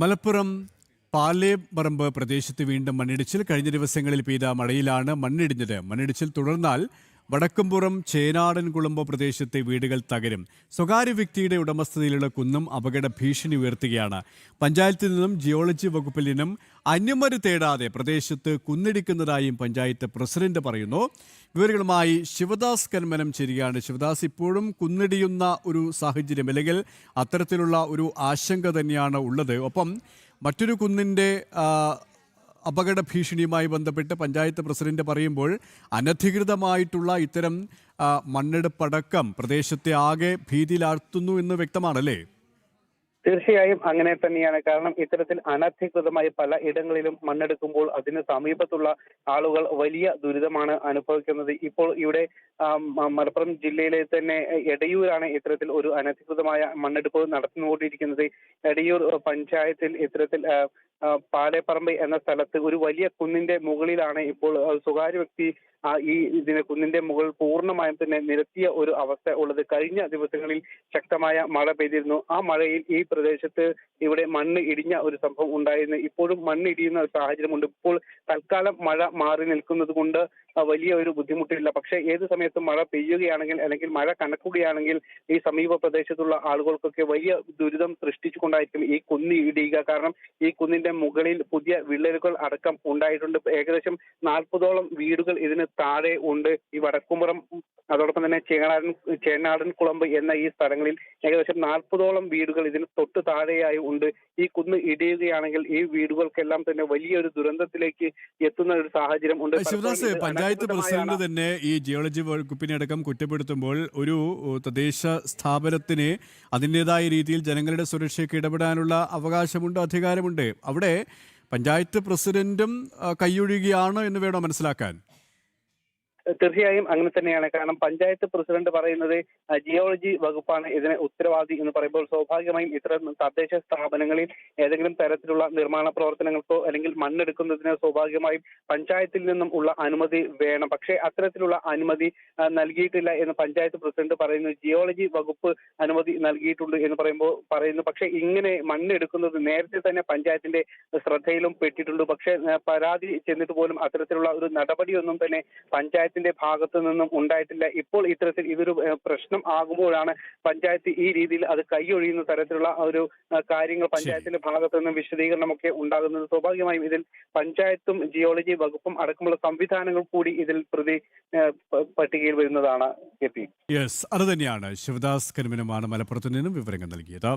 മലപ്പുറം പാലേപ്പറമ്പ് പ്രദേശത്ത് വീണ്ടും മണ്ണിടിച്ചിൽ. കഴിഞ്ഞ ദിവസങ്ങളിൽ പെയ്ത മഴയിലാണ് മണ്ണിടിഞ്ഞത്. മണ്ണിടിച്ചിൽ തുടർന്നാൽ വടക്കുംപുറം ചേനാടൻകുളമ്പ് പ്രദേശത്തെ വീടുകൾ തകരും. സ്വകാര്യ വ്യക്തിയുടെ ഉടമസ്ഥതയിലുള്ള കുന്നും അപകട ഭീഷണി ഉയർത്തുകയാണ്. പഞ്ചായത്തിൽ നിന്നും ജിയോളജി വകുപ്പിൽ നിന്നും അനുമതി തേടാതെ പ്രദേശത്ത് കുന്നിടിക്കുന്നതായും പഞ്ചായത്ത് പ്രസിഡന്റ് പറയുന്നു. വിവരങ്ങളുമായി ശിവദാസ് കന്മനം ചേരുകയാണ്. ശിവദാസ്, ഇപ്പോഴും കുന്നിടിയുന്ന ഒരു സാഹചര്യം, അല്ലെങ്കിൽ അത്തരത്തിലുള്ള ഒരു ആശങ്ക തന്നെയാണ് ഉള്ളത്. ഒപ്പം മറ്റൊരു കുന്നിൻ്റെ അപകട ഭീഷണിയുമായി ബന്ധപ്പെട്ട് പഞ്ചായത്ത് പ്രസിഡന്റ് പറയുമ്പോൾ അനധികൃതമായിട്ടുള്ള ഇത്തരം മണ്ണെടുപ്പടക്കം പ്രദേശത്തെ ആകെ ഭീതിയിലാഴ്ത്തുന്നു എന്ന് വ്യക്തമാണല്ലേ? തീർച്ചയായും അങ്ങനെ തന്നെയാണ്. കാരണം ഇത്തരത്തിൽ അനധികൃതമായി പല ഇടങ്ങളിലും മണ്ണെടുക്കുമ്പോൾ അതിന് സമീപത്തുള്ള ആളുകൾ വലിയ ദുരിതമാണ് അനുഭവിക്കുന്നത്. ഇപ്പോൾ ഇവിടെ മലപ്പുറം ജില്ലയിലെ തന്നെ എടയൂരാണ് ഇത്തരത്തിൽ ഒരു അനധികൃതമായ മണ്ണെടുപ്പ് നടന്നുകൊണ്ടിരിക്കുന്നത്. എടയൂർ പഞ്ചായത്തിൽ ഇത്തരത്തിൽ പാലേപ്പറമ്പ് എന്ന സ്ഥലത്ത് ഒരു വലിയ കുന്നിന്റെ മുകളിലാണ് ഇപ്പോൾ സ്വകാര്യ വ്യക്തി ഇതിനെ കുന്നിന്റെ മുകളിൽ പൂർണ്ണമായും തന്നെ നിരത്തിയ ഒരു അവസ്ഥ ഉള്ളത്. കഴിഞ്ഞ ദിവസങ്ങളിൽ ശക്തമായ മഴ പെയ്തിരുന്നു. ആ മഴയിൽ ഈ പ്രദേശത്ത് ഇവിടെ മണ്ണ് ഇടിഞ്ഞ ഒരു സംഭവം ഉണ്ടായിരുന്നു. ഇപ്പോഴും മണ്ണ് ഇടിയുന്ന ഒരു സാഹചര്യമുണ്ട്. ഇപ്പോൾ തൽക്കാലം മഴ മാറി നിൽക്കുന്നത് കൊണ്ട് വലിയ ഒരു ബുദ്ധിമുട്ടില്ല. പക്ഷേ ഏത് സമയത്തും മഴ പെയ്യുകയാണെങ്കിൽ അല്ലെങ്കിൽ മഴ കനക്കുകയാണെങ്കിൽ ഈ സമീപ പ്രദേശത്തുള്ള ആളുകൾക്കൊക്കെ വലിയ ദുരിതം സൃഷ്ടിച്ചുകൊണ്ടായിരിക്കും ഈ കുന്ന് ഇടിയുക. കാരണം ഈ കുന്നിന്റെ മുകളിൽ പുതിയ വിള്ളലുകൾ അടക്കം ഉണ്ടായിട്ടുണ്ട്. ഏകദേശം 40ഓളം വീടുകൾ ഇതിന് താഴെ ഉണ്ട്. ഈ വടക്കുംപുറം, അതോടൊപ്പം തന്നെ ചേനാടൻ കുളമ്പ് എന്ന ഈ സ്ഥലങ്ങളിൽ ഏകദേശം 40ഓളം വീടുകൾ ഇതിന് തൊട്ട് താഴെയായി ഉണ്ട്. ഈ കുന്ന് ഇടിയുകയാണെങ്കിൽ ഈ വീടുകൾക്കെല്ലാം തന്നെ വലിയൊരു ദുരന്തത്തിലേക്ക് എത്തുന്ന ഒരു സാഹചര്യം ഉണ്ട്. ശിവദാസ്, പഞ്ചായത്ത് പ്രസിഡന്റ് തന്നെ ഈ ജിയോളജി വകുപ്പിനെ അടക്കം കുറ്റപ്പെടുത്തുമ്പോൾ ഒരു തദ്ദേശ സ്ഥാപനത്തിന് അതിൻ്റെതായ രീതിയിൽ ജനങ്ങളുടെ സുരക്ഷയ്ക്ക് ഇടപെടാനുള്ള അവകാശമുണ്ട്, അധികാരമുണ്ട്. അവിടെ പഞ്ചായത്ത് പ്രസിഡന്റും കൈയൊഴിയുകയാണ് എന്ന് വേണോ മനസ്സിലാക്കാൻ? തീർച്ചയായും അങ്ങനെ തന്നെയാണ്. കാരണം പഞ്ചായത്ത് പ്രസിഡന്റ് പറയുന്നത് ജിയോളജി വകുപ്പാണ് ഇതിന് ഉത്തരവാദി എന്ന് പറയുമ്പോൾ സ്വാഭാവികമായും ഇത്തരം തദ്ദേശ സ്ഥാപനങ്ങളിൽ ഏതെങ്കിലും തരത്തിലുള്ള നിർമ്മാണ പ്രവർത്തനങ്ങൾക്കോ അല്ലെങ്കിൽ മണ്ണെടുക്കുന്നതിനോ സ്വാഭാവികമായും പഞ്ചായത്തിൽ നിന്നും ഉള്ള അനുമതി വേണം. പക്ഷേ അത്തരത്തിലുള്ള അനുമതി നൽകിയിട്ടില്ല എന്ന് പഞ്ചായത്ത് പ്രസിഡന്റ് പറയുന്നു. ജിയോളജി വകുപ്പ് അനുമതി നൽകിയിട്ടുണ്ട് എന്ന് പറയുന്നു. പക്ഷേ ഇങ്ങനെ മണ്ണെടുക്കുന്നത് നേരത്തെ തന്നെ പഞ്ചായത്തിന്റെ ശ്രദ്ധയിലും പെട്ടിട്ടുണ്ട്. പക്ഷേ പരാതി ചെന്നിട്ട് പോലും അത്തരത്തിലുള്ള ഒരു നടപടിയൊന്നും തന്നെ പഞ്ചായത്തിന്റെ ഭാഗത്തു നിന്നും ഉണ്ടായിട്ടില്ല. ഇപ്പോൾ ഇത്തരത്തിൽ ഇതൊരു പ്രശ്നം ആകുമ്പോഴാണ് പഞ്ചായത്ത് ഈ രീതിയിൽ അത് കൈയൊഴിയുന്ന തരത്തിലുള്ള ഒരു കാര്യങ്ങൾ പഞ്ചായത്തിന്റെ ഭാഗത്തു നിന്നും വിശദീകരണമൊക്കെ ഉണ്ടാകുന്നത്. സ്വാഭാവികമായും ഇതിൽ പഞ്ചായത്തും ജിയോളജി വകുപ്പും അടക്കമുള്ള സംവിധാനങ്ങൾ കൂടി ഇതിൽ പട്ടികയിൽ വരുന്നതാണ്. യെസ്, അത് തന്നെയാണ്. ശിവദാസ് കന്മനമാണ് മലപ്പുറത്ത് നിന്നും വിവരങ്ങൾ നൽകിയത്.